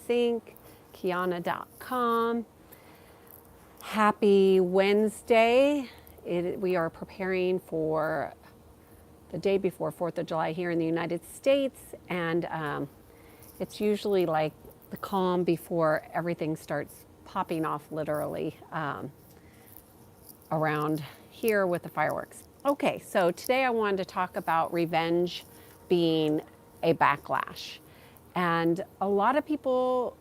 Sync, Kiana.com. Happy Wednesday. We are preparing for the day before 4th of July here in the United States, and it's usually like the calm before everything starts popping off, literally, around here with the fireworks. Okay, so today I wanted to talk about revenge being a backlash. And a lot of people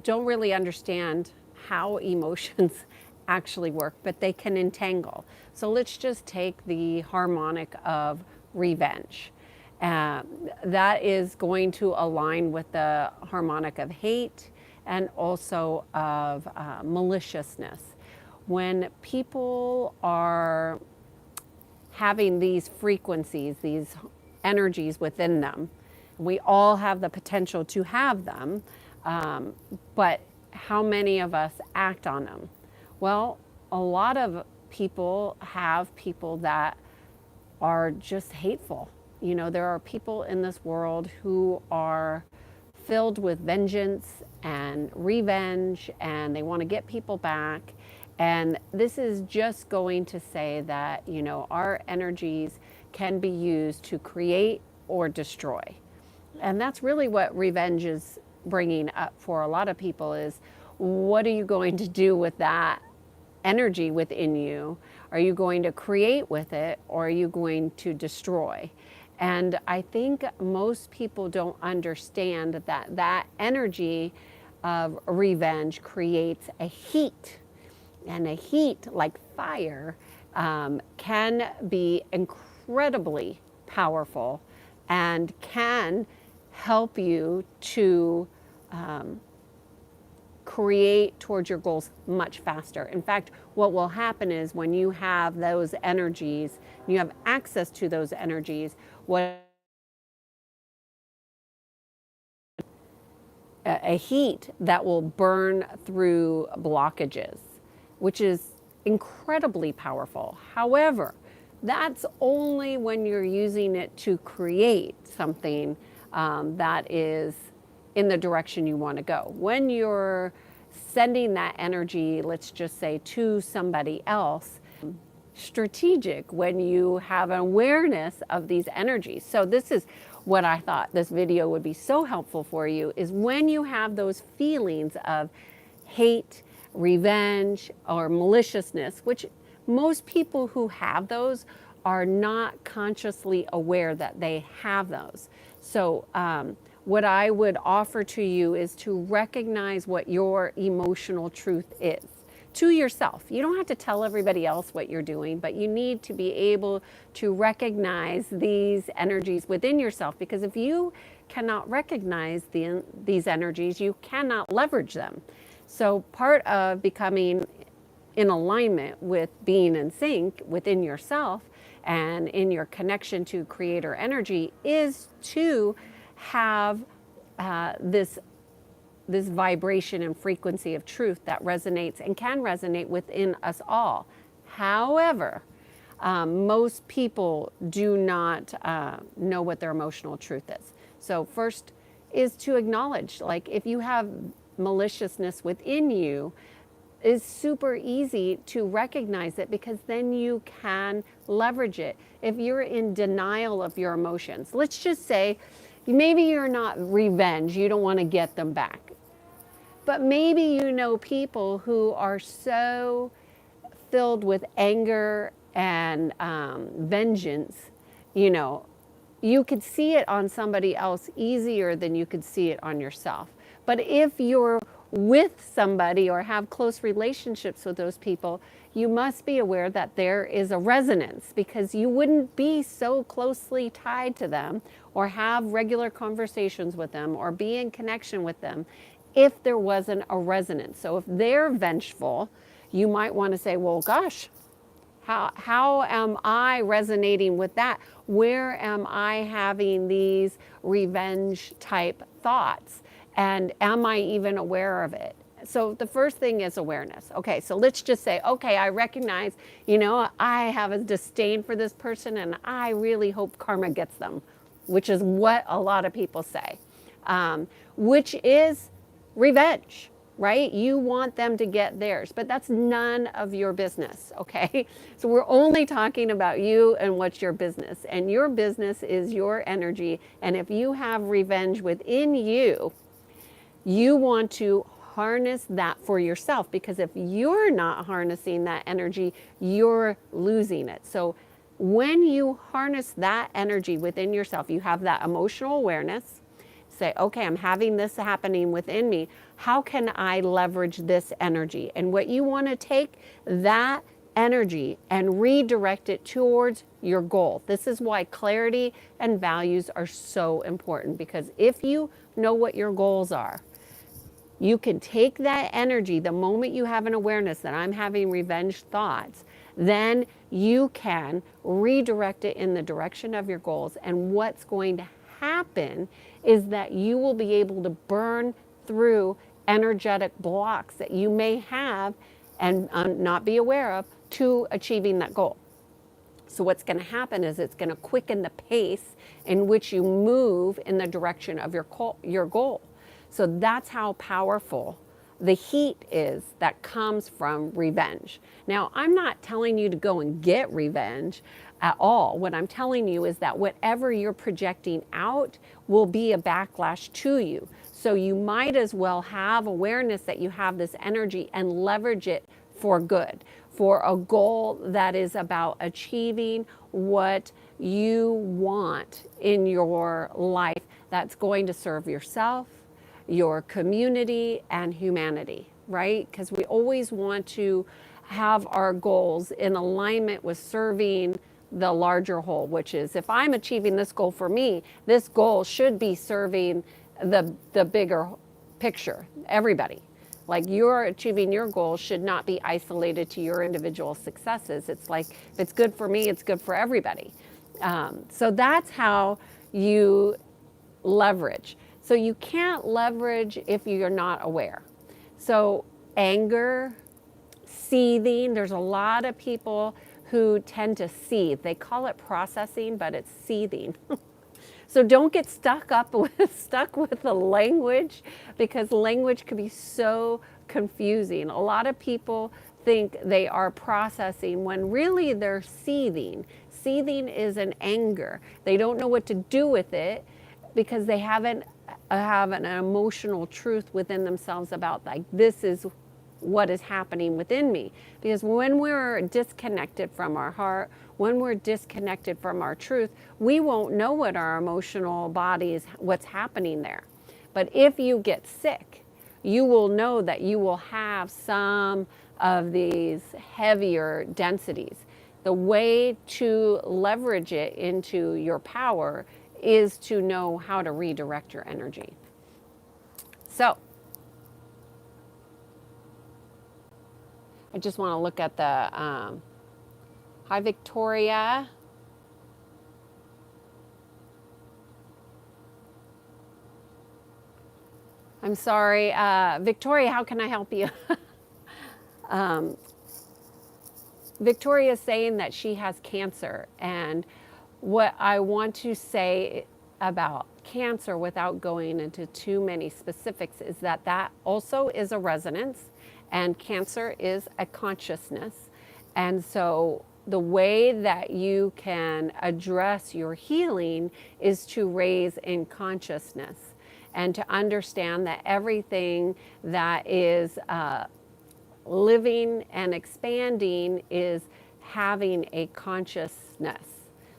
don't really understand how emotions actually work, but they can entangle. So let's just take the harmonic of revenge. That is going to align with the harmonic of hate and also of maliciousness. When people are having these frequencies, these energies within them, we all have the potential to have them, but how many of us act on them? Well, a lot of people have people that are just hateful. You know, there are people in this world who are filled with vengeance and revenge, and they want to get people back. And this is just going to say that, you know, our energies can be used to create or destroy. And that's really what revenge is bringing up for a lot of people is, what are you going to do with that energy within you? Are you going to create with it, or are you going to destroy? And I think most people don't understand that that energy of revenge creates a heat. And a heat, like fire, can be incredibly powerful and can help you to create towards your goals much faster. In fact, what will happen is when you have those energies, you have access to those energies, a heat that will burn through blockages, which is incredibly powerful. However, that's only when you're using it to create something that is in the direction you want to go. When you're sending that energy, let's just say, to somebody else, strategic when you have an awareness of these energies. So this is what I thought this video would be so helpful for you, is when you have those feelings of hate, revenge, or maliciousness, which most people who have those are not consciously aware that they have those. So what I would offer to you is to recognize what your emotional truth is to yourself. You don't have to tell everybody else what you're doing, but you need to be able to recognize these energies within yourself, because if you cannot recognize these energies, you cannot leverage them. So part of becoming in alignment with being in sync within yourself and in your connection to creator energy is to have this vibration and frequency of truth that resonates and can resonate within us all. However, most people do not know what their emotional truth is. So first is to acknowledge, like, if you have maliciousness within you, is super easy to recognize it, because then you can leverage it. If you're in denial of your emotions, let's just say maybe you're not revenge, you don't want to get them back. But maybe you know people who are so filled with anger and vengeance, you know, you could see it on somebody else easier than you could see it on yourself. But if you're with somebody or have close relationships with those people, you must be aware that there is a resonance, because you wouldn't be so closely tied to them or have regular conversations with them or be in connection with them if there wasn't a resonance. So if they're vengeful, you might want to say, well, gosh, how am I resonating with that? Where am I having these revenge type thoughts? And am I even aware of it? So the first thing is awareness. Okay, so let's just say, okay, I recognize, you know, I have a disdain for this person and I really hope karma gets them, which is what a lot of people say. which is revenge, right? You want them to get theirs, but that's none of your business, okay? So we're only talking about you and what's your business. And your business is your energy. And if you have revenge within you, you want to harness that for yourself, because if you're not harnessing that energy, you're losing it. So when you harness that energy within yourself, you have that emotional awareness. Say, okay, I'm having this happening within me. How can I leverage this energy? And what you want to take that energy and redirect it towards your goal. This is why clarity and values are so important, because if you know what your goals are, you can take that energy the moment you have an awareness that I'm having revenge thoughts, then you can redirect it in the direction of your goals. And what's going to happen is that you will be able to burn through energetic blocks that you may have and not be aware of to achieving that goal. So what's going to happen is it's going to quicken the pace in which you move in the direction of your goal. So that's how powerful the heat is that comes from revenge. Now, I'm not telling you to go and get revenge at all. What I'm telling you is that whatever you're projecting out will be a backlash to you. So you might as well have awareness that you have this energy and leverage it for good, for a goal that is about achieving what you want in your life that's going to serve yourself, your community, and humanity, right? Because we always want to have our goals in alignment with serving the larger whole, which is, if I'm achieving this goal for me, this goal should be serving the bigger picture, everybody. Like, you're achieving your goal should not be isolated to your individual successes. It's like, if it's good for me, it's good for everybody. So that's how you leverage. So you can't leverage if you're not aware. So anger, seething, there's a lot of people who tend to seethe. They call it processing, but it's seething. So don't get stuck with the language, because language can be so confusing. A lot of people think they are processing when really they're seething. Seething is an anger. They don't know what to do with it because they haven't have an emotional truth within themselves about, like, this is what is happening within me. Because when we're disconnected from our heart, when we're disconnected from our truth, we won't know what our emotional body is, what's happening there. But if you get sick, you will know that you will have some of these heavier densities. The way to leverage it into your power is to know how to redirect your energy. So I just want to look at the hi Victoria. I'm sorry, Victoria, how can I help you? Victoria is saying that she has cancer, and what I want to say about cancer, without going into too many specifics, is that that also is a resonance, and cancer is a consciousness. And so the way that you can address your healing is to raise in consciousness and to understand that everything that is living and expanding is having a consciousness.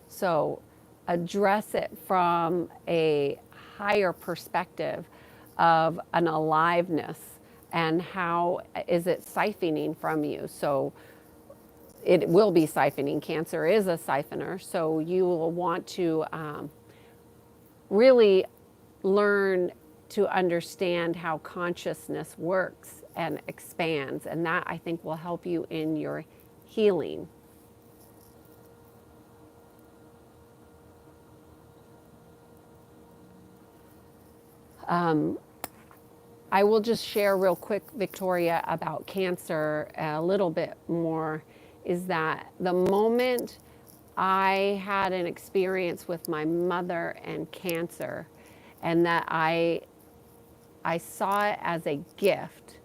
So address it from a higher perspective of an aliveness, and how is it siphoning from you. So it will be siphoning. Cancer is a siphoner. So you will want to really learn to understand how consciousness works and expands. And that, I think, will help you in your healing. I will just share real quick, Victoria, about cancer a little bit more, is that the moment I had an experience with my mother and cancer, and that I saw it as a gift.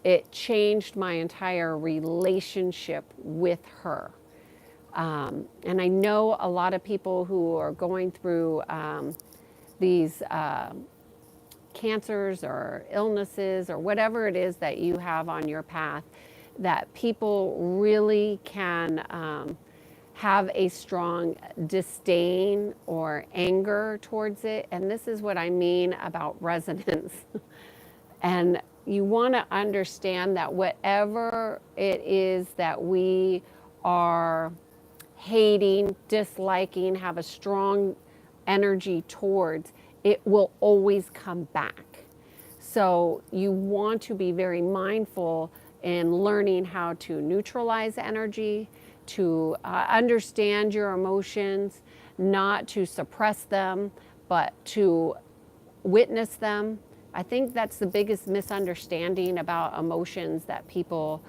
It changed my entire relationship with her. And I know a lot of people who are going through these cancers or illnesses or whatever it is that you have on your path, that people really can have a strong disdain or anger towards it. And this is what I mean about resonance. And you want to understand that whatever it is that we are hating, disliking, have a strong energy towards, it will always come back. So you want to be very mindful in learning how to neutralize energy, to understand your emotions, not to suppress them, but to witness them. I think that's the biggest misunderstanding about emotions that people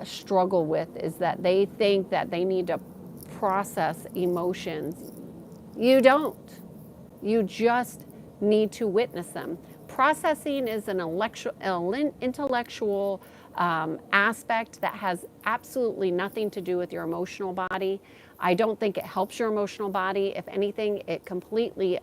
struggle with, is that they think that they need to process emotions. You don't. You just need to witness them. Processing is an intellectual aspect that has absolutely nothing to do with your emotional body. I don't think it helps your emotional body. If anything, it completely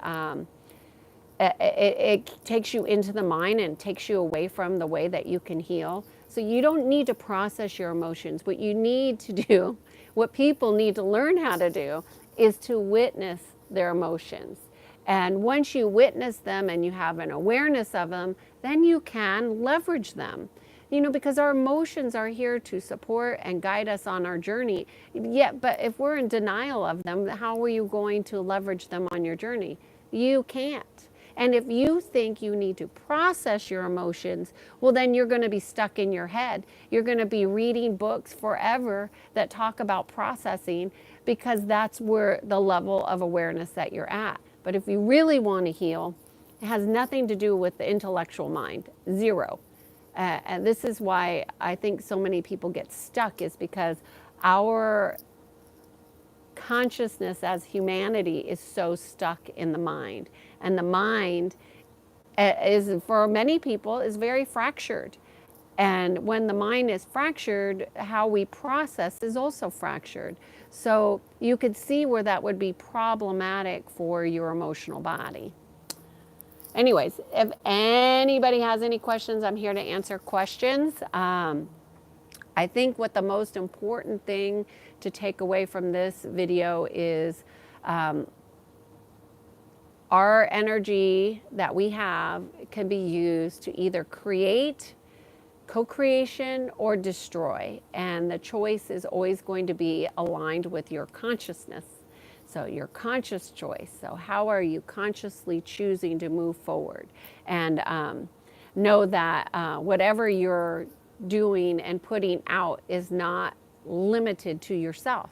it takes you into the mind and takes you away from the way that you can heal. So you don't need to process your emotions. What you need to do, what people need to learn how to do, is to witness their emotions. And once you witness them and you have an awareness of them, then you can leverage them. You know, because our emotions are here to support and guide us on our journey. But if we're in denial of them, how are you going to leverage them on your journey? You can't. And if you think you need to process your emotions, well, then you're going to be stuck in your head. You're going to be reading books forever that talk about processing, because that's where the level of awareness that you're at. But if you really want to heal, it has nothing to do with the intellectual mind. Zero. And this is why I think so many people get stuck, is because our consciousness as humanity is so stuck in the mind. And the mind is, for many people, is very fractured. And when the mind is fractured, how we process is also fractured. So you could see where that would be problematic for your emotional body. Anyways, if anybody has any questions, I'm here to answer questions. I think what the most important thing to take away from this video is our energy that we have can be used to either create, co-creation, or destroy. And the choice is always going to be aligned with your consciousness. So your conscious choice. So how are you consciously choosing to move forward? And know that whatever you're doing and putting out is not limited to yourself.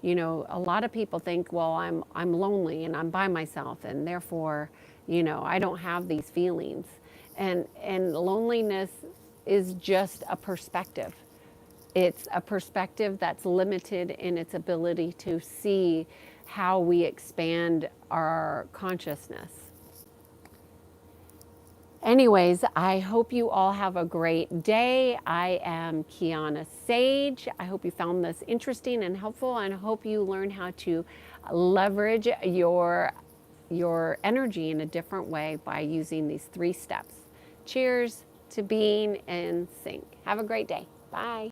You know, a lot of people think, well, I'm lonely and I'm by myself, and therefore, you know, I don't have these feelings. And loneliness is just a perspective. It's a perspective that's limited in its ability to see how we expand our consciousness. Anyways, I hope you all have a great day. I am Kiana Sage. I hope you found this interesting and helpful, and I hope you learn how to leverage your energy in a different way by using these 3 steps. Cheers to being in sync. Have a great day. Bye.